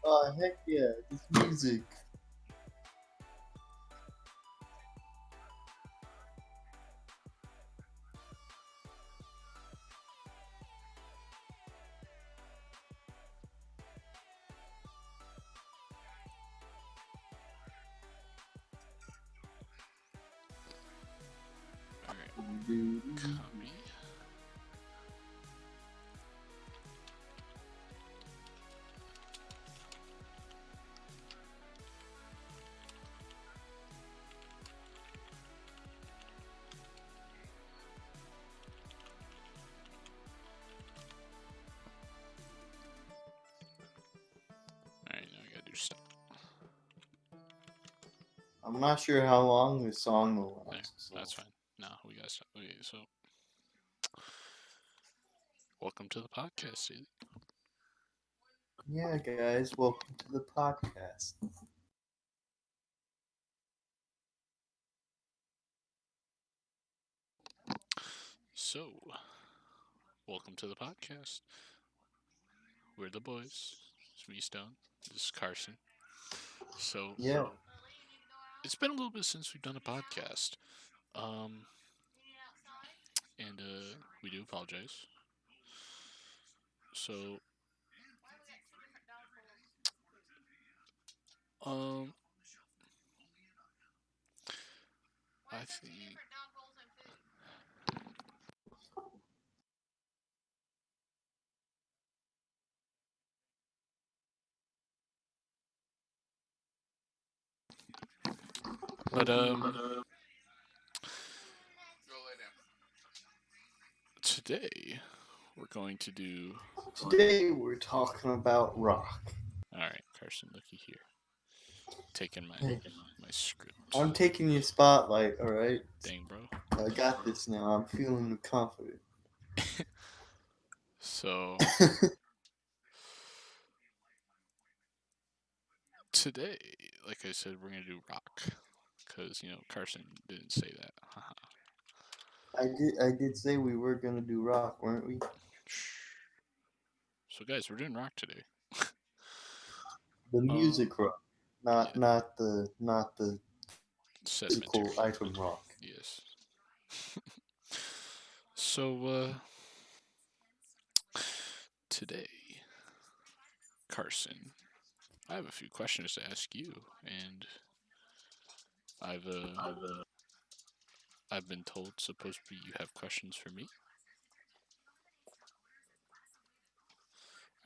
Oh, heck yeah, this music. Alright, copy. Alright, now I gotta do stuff. I'm not sure how long this song will There, last. So. that's fine. No, we gotta stop. Okay, so welcome to the podcast, Seeley. Yeah, guys, welcome to the podcast. So, welcome to the podcast. We're the boys. It's me, Stone. This is Carson. So, Yeah, it's been a little bit since we've done a podcast. And we do apologize. So, um, I think. But today we're going to do. today we're talking about rock. All right, Carson, looky here. Taking Hey, my script. I'm taking your spotlight, alright? Dang, bro. I got this now. I'm feeling confident. So today, like I said, we're gonna do rock, because Carson didn't say that. I did say we were gonna do rock, weren't we? So guys, we're doing rock today. The Uh, music rock, yeah, not the sedimentary. physical item rock. Yes. So today, Carson, I have a few questions to ask you, and I've I've been told supposed to be you have questions for me.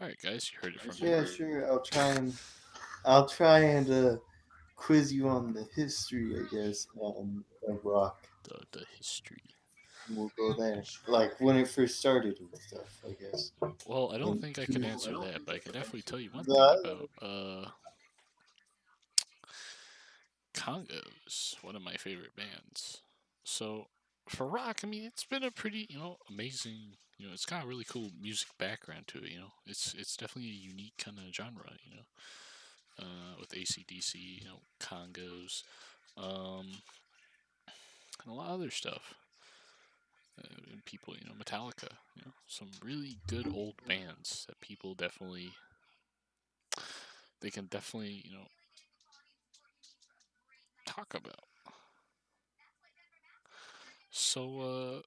All right, guys, you heard it from me. Yeah, sure. I'll try and quiz you on the history, I guess, of rock. The history. We'll go there. Like when it first started and stuff, I guess. Well, I don't And think I could answer that, but I can definitely tell you one thing the, about Congos, one of my favorite bands. So for rock, I mean, it's been a pretty, amazing. It's got a really cool music background to it. It's definitely a unique kind of genre. With ACDC, Congos, um, and a lot of other stuff. And people, Metallica, some really good old bands that people definitely they can definitely talk about. So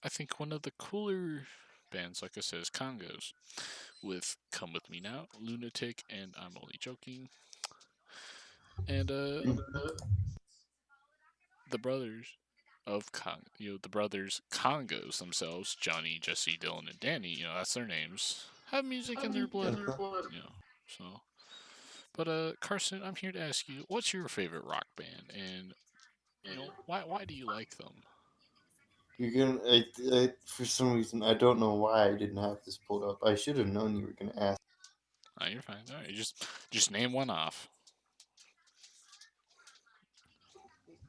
I think one of the cooler bands, like I said, is Congos, with "Come With Me Now," "Lunatic," and "I'm Only Joking," and the brothers the brothers Congos themselves, Johnny, Jesse, Dylan, and Danny. That's their names. Have music in their blood. You know, so. But Carson, I'm here to ask you, what's your favorite rock band, and why do you like them? you're gonna. For some reason, I don't know why I didn't have this pulled up. I should have known you were gonna ask. Oh, you're fine. All right, just name one off.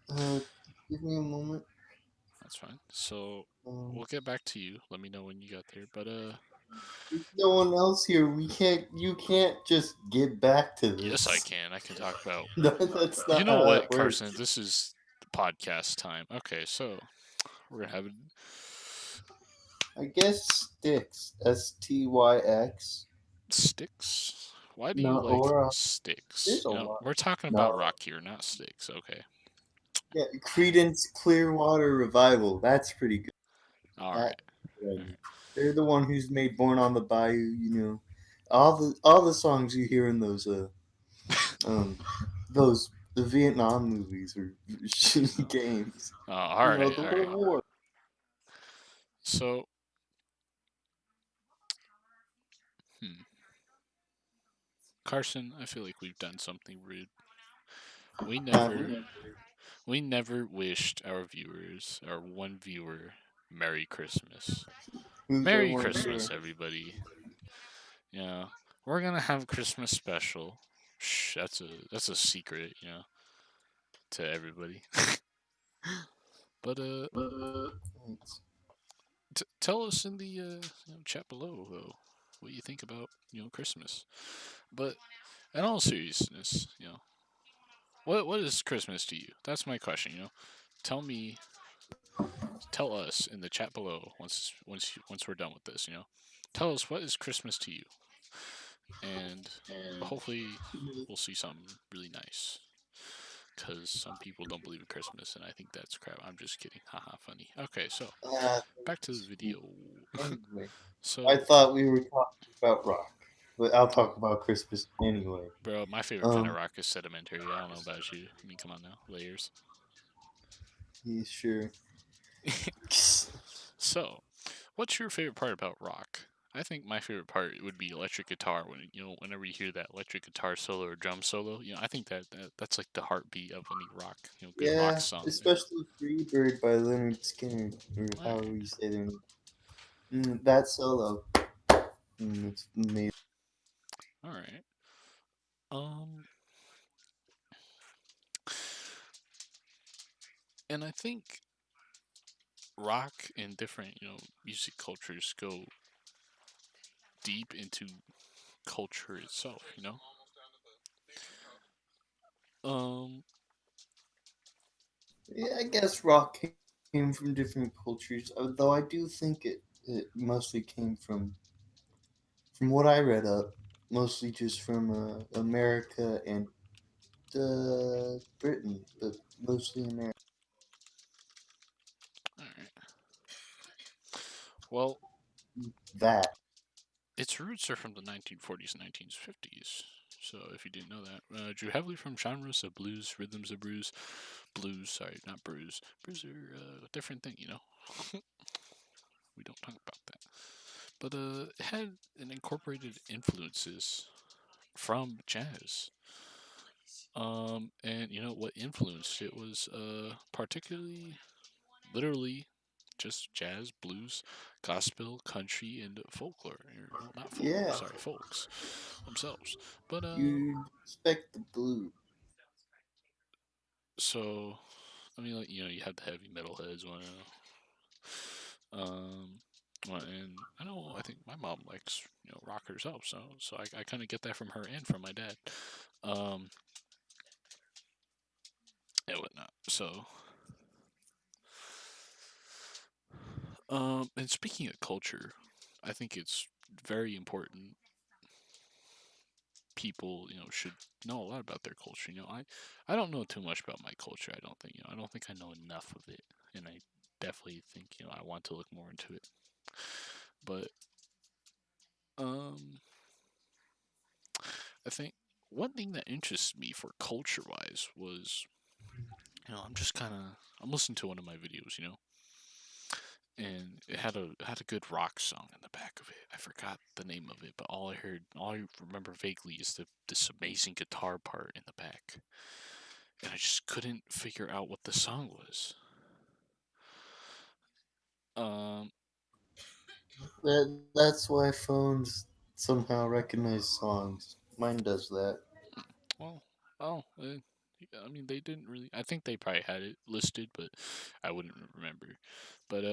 Uh, Give me a moment. That's fine. So Um, we'll get back to you. Let me know when you got there. But there's no one else here. We can't. You can't just get back to yes, I this. can. I can talk about. That's You not know how what, that Carson? works. This is the podcast time. Okay, so we're gonna have I guess Styx. STYX. Sticks? Why do you No, like or Sticks? there's a lot. We're talking about No, rock here, not Sticks. Okay. yeah, Creedence Clearwater Revival. That's pretty good. All That right. they're the one who's made "Born on the Bayou." All the songs you hear in um the Vietnam movies or shitty games. All right. The All whole right. war. So, hmm. Carson, I feel like we've done something rude. We Have never, we? we never wished our viewers, our one viewer, Merry Christmas. Who's our Merry one viewer? Christmas, everybody. Yeah, we're gonna have Christmas special. Shh, that's a secret, to everybody. But tell us in the chat below what you think about Christmas. But in all seriousness, what is Christmas to you? That's my question. Tell me, tell us in the chat below once we're done with this. Tell us what is Christmas to you, and hopefully we'll see something really nice. Because some people don't believe in Christmas, and I think that's crap. I'm just kidding. Haha, funny. Okay, so Uh, back to the video. anyway, I So, thought we were talking about rock, but I'll talk about Christmas anyway. bro, my favorite kind of Um, rock is sedimentary. I don't know about you. I mean, come on now, layers. yeah, sure. So, what's your favorite part about rock? I think my favorite part would be electric guitar. Whenever you hear that electric guitar solo or drum solo, I think that's like the heartbeat of any rock, good rock Yeah, song. especially "Freebird" by Leonard Skinner, or All right, however you say their name. That solo, it's amazing. all right. Um, and I think rock and different, music cultures go deep into culture itself. Um, Yeah, I guess rock came from different cultures, though I do think it mostly came from what I read up, mostly just from America and Britain, but mostly America. all right. Well, That. its roots are from the 1940s and 1950s. So if you didn't know that, drew heavily from genres of blues, rhythms of blues. Sorry, not brews. Brews are a different thing. We don't talk about that. But it had an incorporated influences from jazz. And what influenced it was particularly, literally, just jazz, blues, gospel, country, and folklore. Well, not folklore, Yeah, sorry, folks themselves. But you expect the blue. so I mean, like you have the heavy metal heads, um, and I think my mom likes rock herself, so I kind of get that from her and from my dad, um, and whatnot. So, and speaking of culture, I think it's very important people should know a lot about their culture. I don't know too much about my culture. I don't think I don't think I know enough of it, and I definitely think I want to look more into it. But um, I think one thing that interests me for culture wise was I'm just kind of I'm listening to one of my videos, and it had a good rock song in the back of it. I forgot the name of it, but all I remember vaguely is this amazing guitar part in the back, and I just couldn't figure out what the song was. Um, That's why phones somehow recognize songs. Mine does that. well, oh, I mean, they didn't really. I think they probably had it listed, but I wouldn't remember. But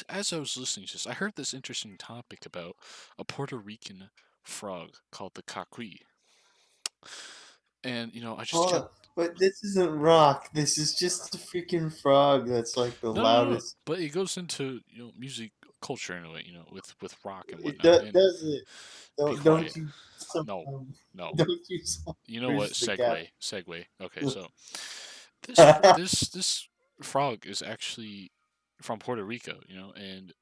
as I was listening to this, I heard this interesting topic about a Puerto Rican frog called the cacui, and I just Hold kept up. But this isn't rock. This is just a freaking frog that's like the No. loudest. But it goes into music culture in a way, with rock and It whatnot. And does it. be Don't quiet. you No, somehow, no. don't you somehow You know what? bridge the gap. Segue. Okay, so this frog is actually from Puerto Rico, and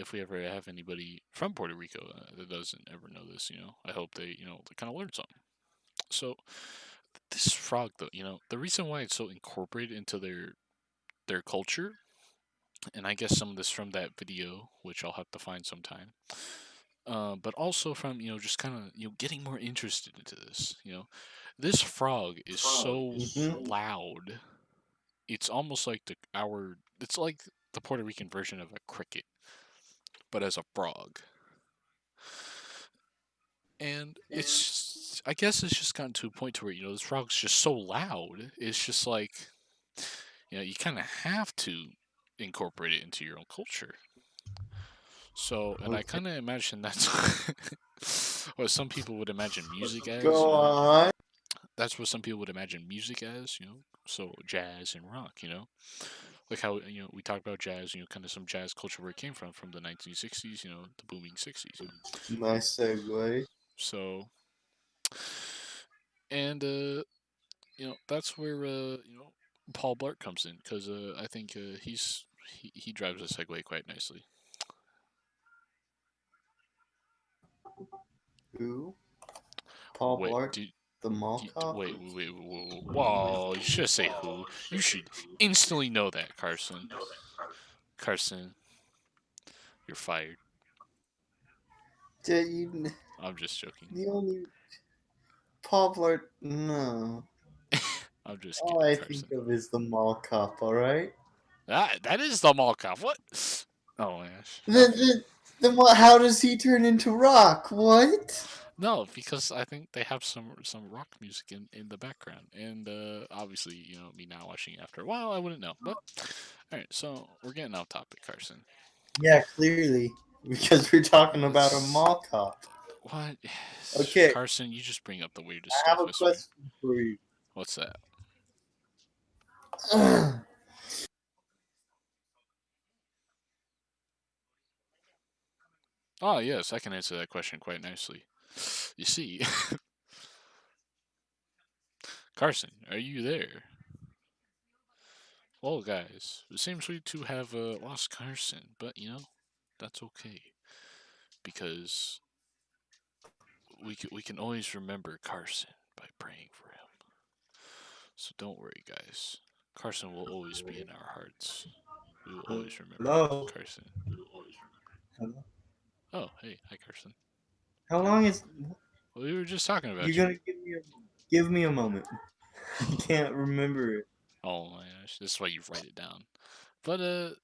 if we ever have anybody from Puerto Rico that doesn't ever know this, I hope they kind of learn something. So this frog, though, the reason why it's so incorporated into their culture, and I guess some of this from that video, which I'll have to find sometime. But also from just kind of getting more interested into this. This frog is so Mhm. loud. It's almost like It's like the Puerto Rican version of a cricket, but as a frog. And I guess it's just gotten to a point to where this frog's just so loud. It's just like you kind of have to incorporate it into your own culture. So, and I Okay, kind of imagine that's what some people would imagine music as. go on. That's what some people would imagine music as. So jazz and rock. Like how we talked about jazz. Kind of some jazz culture where it came from the 1960s. The booming 60s. Nice segue. So, and that's where Paul Blart comes in, because I think he drives a segue quite nicely. Who? Paul Wait, Blart, the mall cop. whoa! You should say who. You should instantly know that, Carson. Carson, you're fired. Did you? I'm just joking. The only Paul Blart. No. I'm just All kidding, I think Carson. of is the mall cop. All right. That is the mall cop. What? Oh my gosh. Then, Okay. then, then what? How does he turn into rock? What? No, because I think they have some rock music in the background, and obviously, me not watching it after a while, I wouldn't know. But all right, so we're getting off topic, Carson. Yeah, clearly, because we're talking about a mall cop. What? Okay, Carson, you just bring up the weirdest I have stuff, a I swear. question for you. What's that? Oh, yes, I can answer that question quite nicely. You see, Carson, are you there? Well, guys, it seems we to have lost Carson, but that's okay, because we can always remember Carson by praying for him. So don't worry, guys. Carson will always be in our hearts. We will always remember Hello. Carson. Hello? Oh, hey, hi, Carson. How long is Well, we were just talking you about you. gonna give me a moment? I can't remember it. Oh my gosh, this is why you write it down. But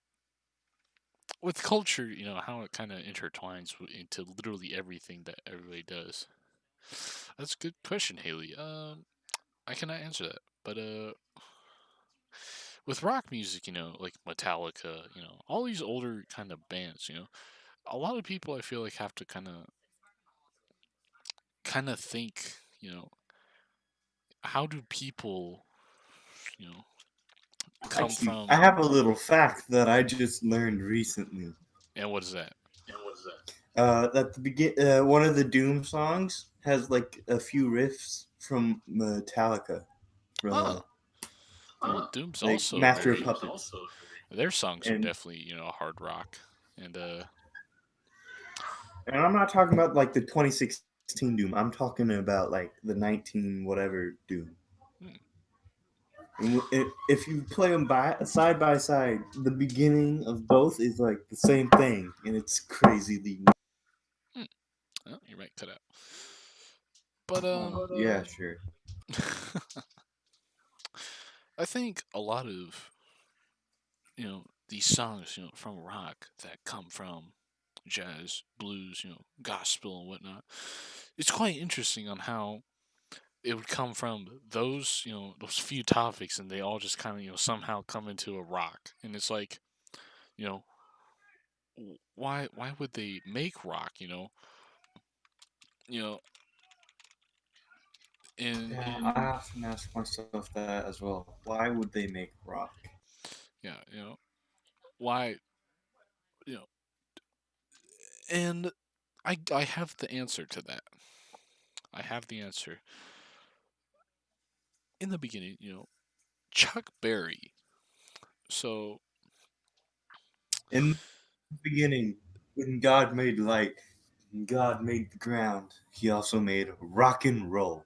with culture, how it kind of intertwines into literally everything that everybody does. That's a good question, Haley. I cannot answer that, but with rock music, like Metallica, all these older kind of bands, a lot of people I feel like have to kind of think, how do people, you know, come Actually, I from, have a little fact that I just learned recently. and what is that? That one of the Doom songs has like a few riffs from Metallica, from Oh, well, Doom's like also Master of very. Puppets. Their songs are And definitely, hard rock, and and I'm not talking about like the 2016 Doom. I'm talking about like the 19 whatever Doom. hmm, And if you play them side by side, the beginning of both is like the same thing, and it's crazily. hmm, well, you might cut out. But Yeah, sure. I think a lot of these songs, from rock that come from jazz, blues, gospel and whatnot. It's quite interesting on how it would come from those, those few topics, and they all just kind of, somehow come into a rock. And it's like, you know, why would they make rock? You know, And Yeah, I often ask myself that as well. Why would they make rock? yeah, why, you know, and I have the answer to that. I have the answer. In the beginning, Chuck Berry. So In the beginning, when God made light, when God made the ground, He also made rock and roll.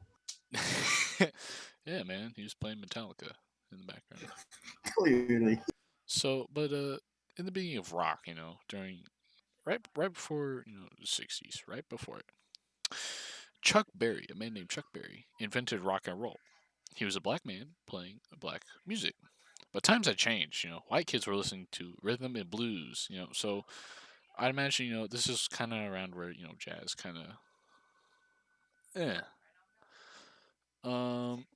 yeah, man, he was playing Metallica in the background. Clearly. So, but in the beginning of rock, during right before the '60s, right before it, Chuck Berry, a man named Chuck Berry, invented rock and roll. He was a black man playing black music. But times had changed. White kids were listening to rhythm and blues. So I'd imagine this is kind of around where jazz kind of, eh. Um,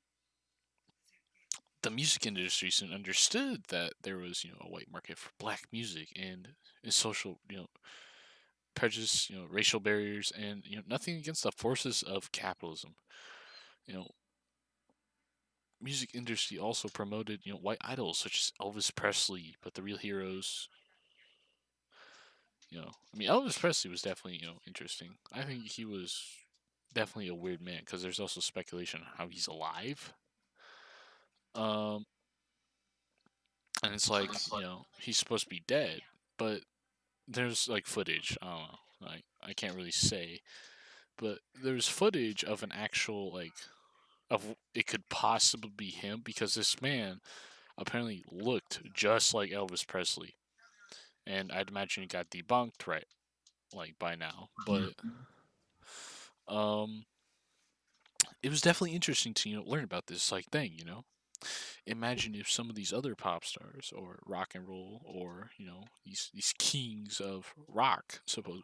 the music industry soon understood that there was a white market for black music and social prejudice, racial barriers, and nothing against the forces of capitalism. You know, music industry also promoted white idols such as Elvis Presley, but the real heroes. I mean, Elvis Presley was definitely interesting. I think he was definitely a weird man because there's also speculation on how he's alive. Um, and it's like he's supposed to be dead, but there's like footage. I don't know. Like I can't really say, but there's footage of an actual like of it could possibly be him because this man apparently looked just like Elvis Presley, and I'd imagine it got debunked right like by now. But um, it was definitely interesting to learn about this like thing. Imagine if some of these other pop stars or rock and roll or these kings of rock suppose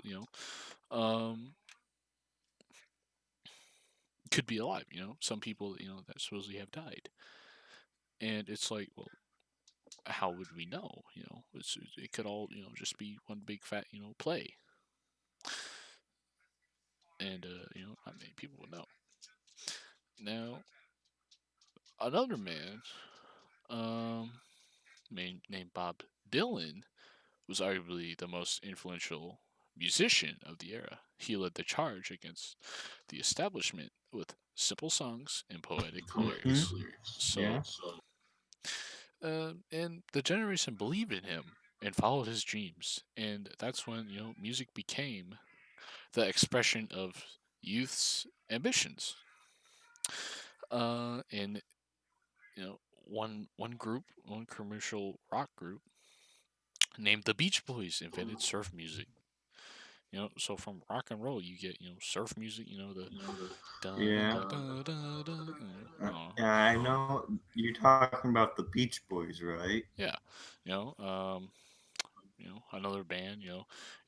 could be alive. Some people that supposedly have died, and it's like, well, how would we know? It could all just be one big fat play, and not many people would know. Now another man, um, named Bob Dylan, was arguably the most influential musician of the era. He led the charge against the establishment with simple songs and poetic Hmm. lyrics. Yeah. So, and the generation believed in him and followed his dreams, and that's when music became the expression of youth's ambitions. And one commercial rock group named the Beach Boys invented surf music. So from rock and roll, you get surf music. The da da Yeah. da da da. Yeah, I know you're talking about the Beach Boys, right? Yeah, you know, um, another band.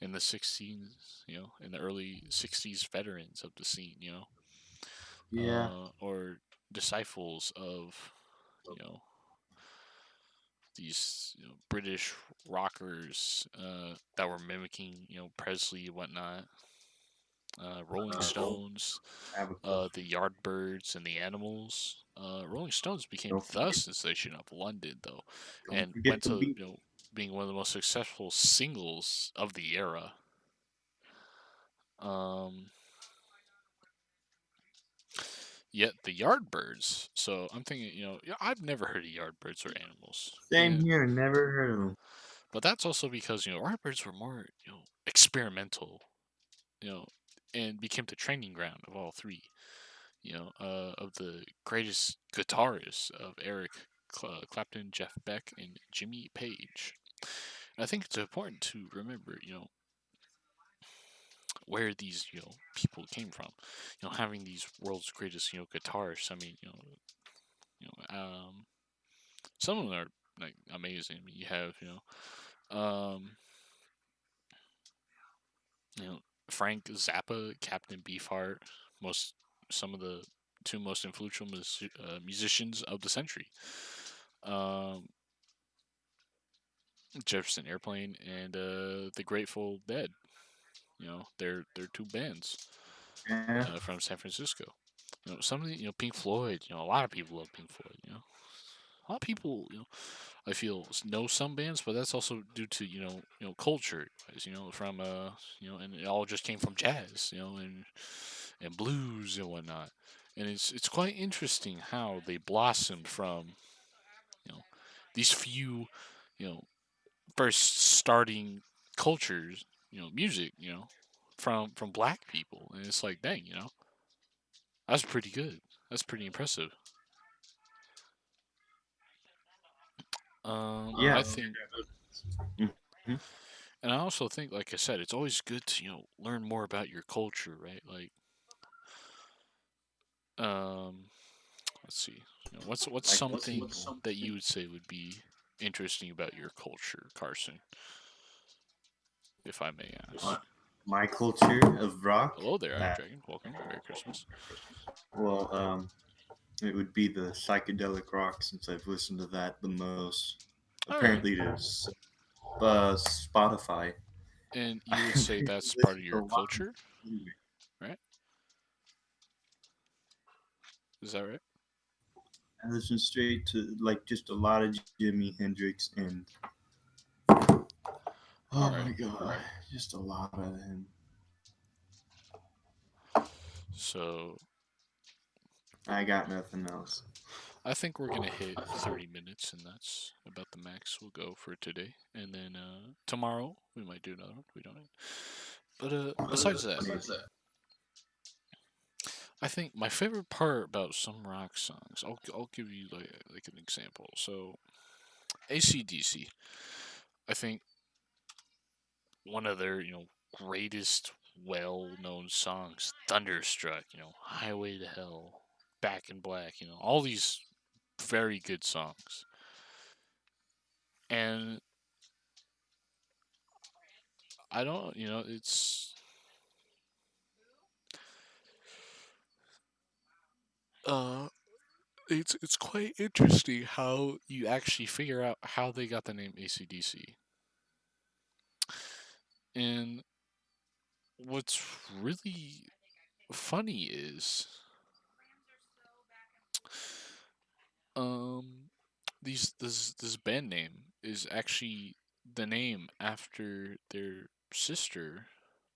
In the '60s. In the early '60s, veterans of the scene. Yeah. Or disciples of you know these British rockers that were mimicking Presley and whatnot. Rolling Stones, I have a question. the Yardbirds, and the Animals. Rolling Stones became Don't the forget, sensation of London, though, don't and forget went the to beat. being one of the most successful singles of the era. Um, Yet the Yardbirds. So I'm thinking, yeah, I've never heard of Yardbirds or Animals, Same here. Never heard of them. but that's also because Yardbirds were more experimental, you know, and became the training ground of all three. Of the greatest guitarists of Eric Clapton, Jeff Beck, and Jimmy Page. And I think it's important to remember, where these people came from. Having these world's greatest guitarists. I mean, some of them are like amazing. I mean, you have you know Frank Zappa, Captain Beefheart, most some of the two most influential musicians of the century. Um, Jefferson Airplane and the Grateful Dead. They're two bands Yeah. from San Francisco. some of the Pink Floyd. A lot of people love Pink Floyd. A lot of people I feel know some bands, but that's also due to culture, from and it all just came from jazz, and blues and whatnot, and it's quite interesting how they blossomed from these few you know first starting cultures, music, from black people, and it's like, dang, that's pretty good. That's pretty impressive. Yeah. I think, Mhm. and I also think, like I said, it's always good to learn more about your culture, right? Like, um, let's see, what's Like something that you would say would be interesting about your culture, Carson, if I may uh, ask? my culture of rock. Hello there, Iron Uh, Dragon. Welcome. Merry Christmas. well, it would be the psychedelic rock since I've listened to that the most. All right. Apparently, there's Spotify. And I you would say apparently that's part listen of to a your lot. culture, right? Is that right? I listen straight to like just a lot of Jimi Hendrix and All oh right. my god, just a lot of him. So I got nothing else. I think we're gonna hit 30 minutes, and that's about the max we'll go for today. And then tomorrow we might do another one. We don't know. But besides that, I think my favorite part about some rock songs, I'll give you like an example. So AC/DC, I think one of their greatest well-known songs, Thunderstruck, Highway to Hell, Back in Black, all these very good songs. And I don't, uh it's quite interesting how you actually figure out how they got the name AC/DC. And what's really funny is um this band name is actually the name after their sister,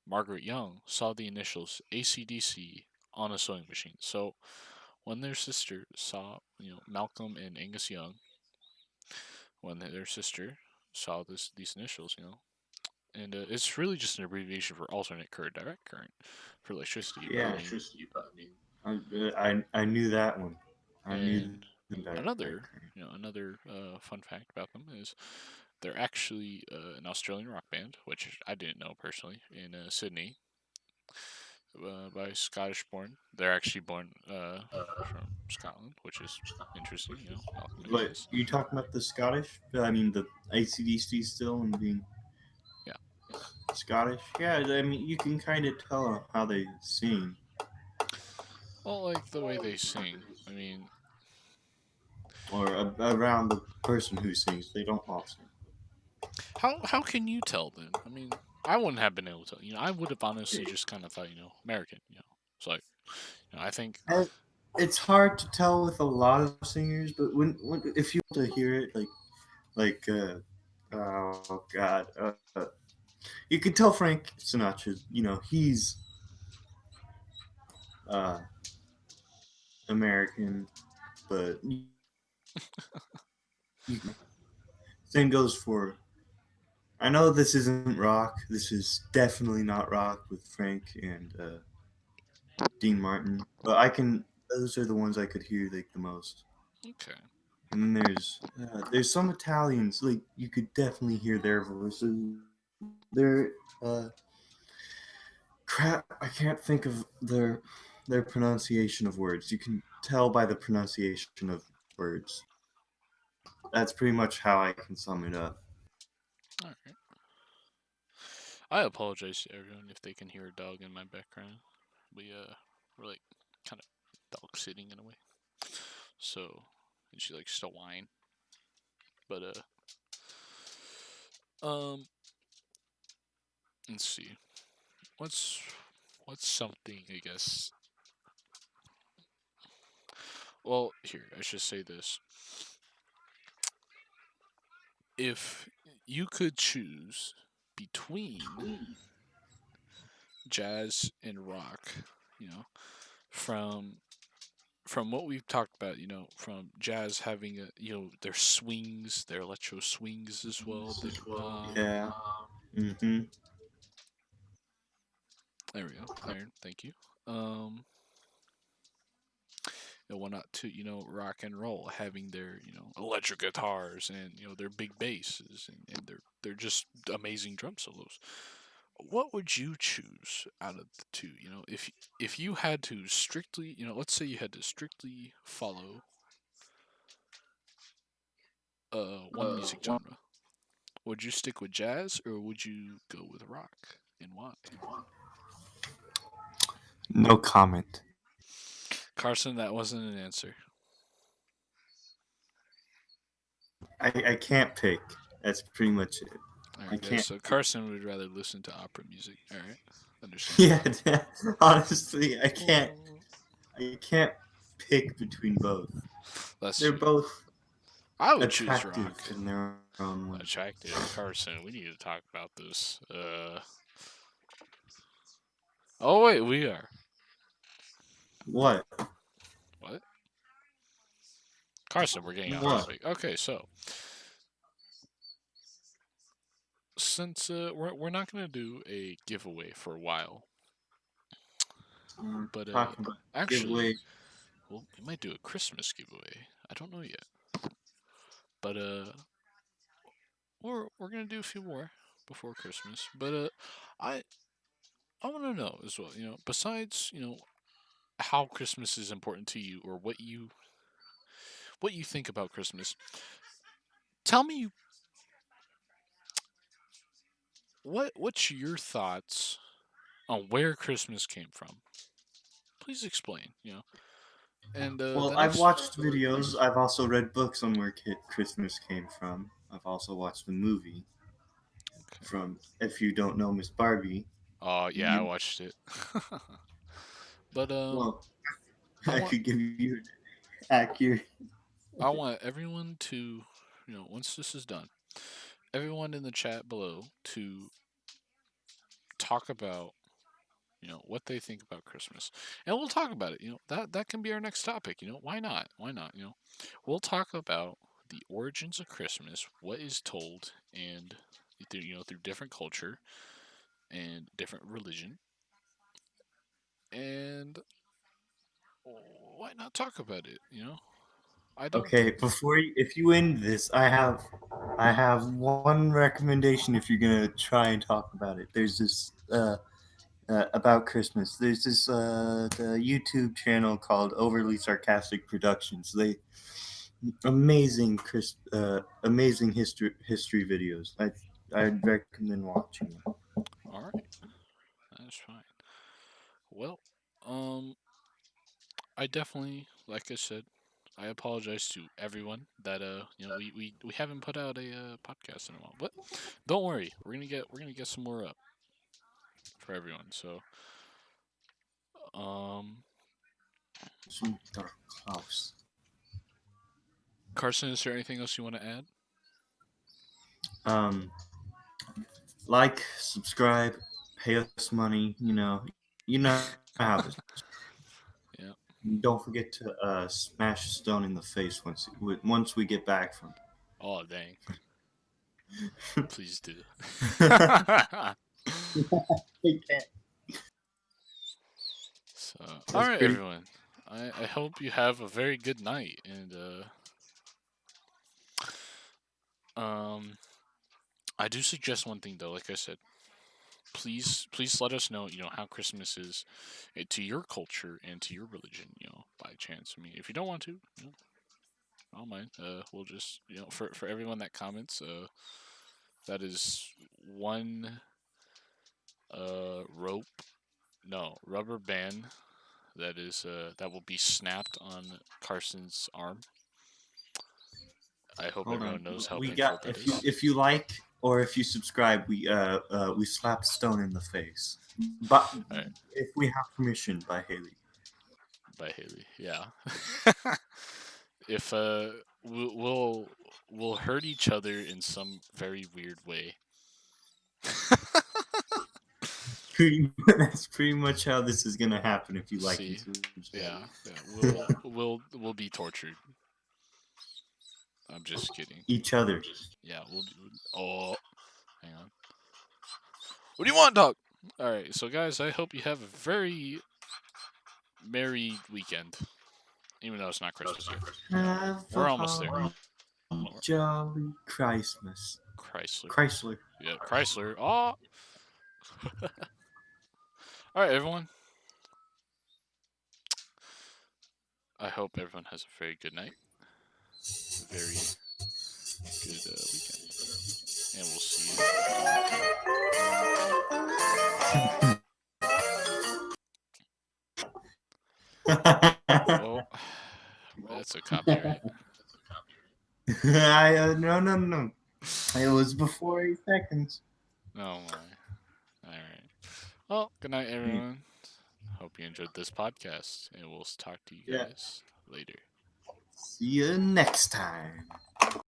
Margaret Young, saw the initials ACDC on a sewing machine. So when their sister saw, Malcolm and Angus Young, when their sister saw these initials, and it's really just an abbreviation for alternate current, direct current for electricity. But I Yeah, mean, I knew that one. I knew and the direct another, current. another fun fact about them is they're actually an Australian rock band, which I didn't know personally, in Sydney, by Scottish born. They're actually born from Scotland, which is interesting. Malcolm and But Angus. you talking about the Scottish? I mean the ACDC still and being Yeah. Scottish? Yeah, I mean you can kind of tell how they sing, Well, like the way they sing. I mean, or around the person who sings. They don't all sing. how can you tell then? I mean, I wouldn't have been able to. I would have honestly just kind of thought, American. It's like, I think. It's hard to tell with a lot of singers, but when if you want to hear it, like oh god, you can tell Frank Sinatra. He's uh, American, but same goes for. I know this isn't rock. This is definitely not rock with Frank and Dean Martin, but I can. Those are the ones I could hear like the most. Okay. And then there's some Italians like you could definitely hear their voices. They're crap. I can't think of their pronunciation of words. You can tell by the pronunciation of words. That's pretty much how I can sum it up. All right. I apologize to everyone if they can hear a dog in my background. We're like kind of dog sitting in a way. So, and she likes to whine. But let's see. What's what's something, I guess, well, here I should say this: if you could choose between jazz and rock, you know, from what we've talked about, from jazz having their swings, their electro swings as well. Yeah. Mm-hmm. There we go. There, thank you. Um, and why not to rock and roll having their electric guitars and their big basses and they're just amazing drum solos. What would you choose out of the two? If you had to strictly, let's say you had to strictly follow one music genre, would you stick with jazz or would you go with rock, and why? No comment. Carson, that wasn't an answer. I can't pick. That's pretty much it. All I right, guys. can't. So Carson would rather listen to opera music. All right, Yeah, understand. honestly, I can't. I can't pick between both. That's They're sweet. both I would choose attractive rock. in their own way. Attractive, Carson. We need to talk about this. Oh wait, we are. What? What? Carson, we're getting off What? topic. Okay, so since we're not gonna do a giveaway for a while, but Talking about actually, giveaway. well, we might do a Christmas giveaway. I don't know yet, but we're gonna do a few more before Christmas. But I I want to know as well. Besides how Christmas is important to you or what you think about Christmas. Tell me what's your thoughts on where Christmas came from. Please explain. And Well, the I've next. watched videos. I've also read books on where Christmas came from. I've also watched the movie Okay. from If You Don't Know Miss Barbie. Oh yeah, I watched it. But Well, I I want could give you accurate. I want everyone to once this is done, everyone in the chat below to talk about what they think about Christmas, and we'll talk about it. That can be our next topic. Why not? Why not? We'll talk about the origins of Christmas, what is told, and through different culture and different religion, and why not talk about it? I don't. Okay, if you end this, I have one recommendation. If you're gonna try and talk about it, there's this about Christmas. There's this the YouTube channel called Overly Sarcastic Productions. They amazing history videos. I'd recommend watching them. All right, that's fine. Well, um, I definitely, like I said, I apologize to everyone that we haven't put out a podcast in a while, but don't worry, we're gonna get some more up for everyone. So, um, Klaus. Carson, is there anything else you want to add? Um, like, subscribe, pay us money. You know how this. Yeah. Don't forget to smash a stone in the face once we get back from. Oh dang! Please do. So, all That's right, pretty. everyone. I hope you have a very good night, and I do suggest one thing though. Like I said, please let us know how Christmas is to your culture and to your religion. By chance. I mean, if you don't want to, I don't mind. We'll just for everyone that comments, that is one rope, no rubber band that will be snapped on Carson's arm. I hope Hold on. everyone knows how We painful got that if is. you like or if you subscribe, we slap stone in the face. But All right, if we have permission by Haley. by Haley. Yeah. If we'll hurt each other in some very weird way. That's pretty much how this is gonna happen if you like See, each other. yeah. We'll be tortured. I'm just kidding. Each other. Yeah, we'll. Oh, hang on. What do you want, dog? All right, so guys, I hope you have a very merry weekend, even though it's not Christmas yet. Have We're a almost there. holly jolly Christmas. Chrysler. Chrysler. Yeah, Chrysler. Oh. All right, everyone. I hope everyone has a very good night, a very good weekend, and we'll see you. Oh, that's a copyright. No. It was before 8 seconds. Oh my. All right. Well, good night, everyone. Hope you enjoyed this podcast, and we'll talk to you guys later. See you next time.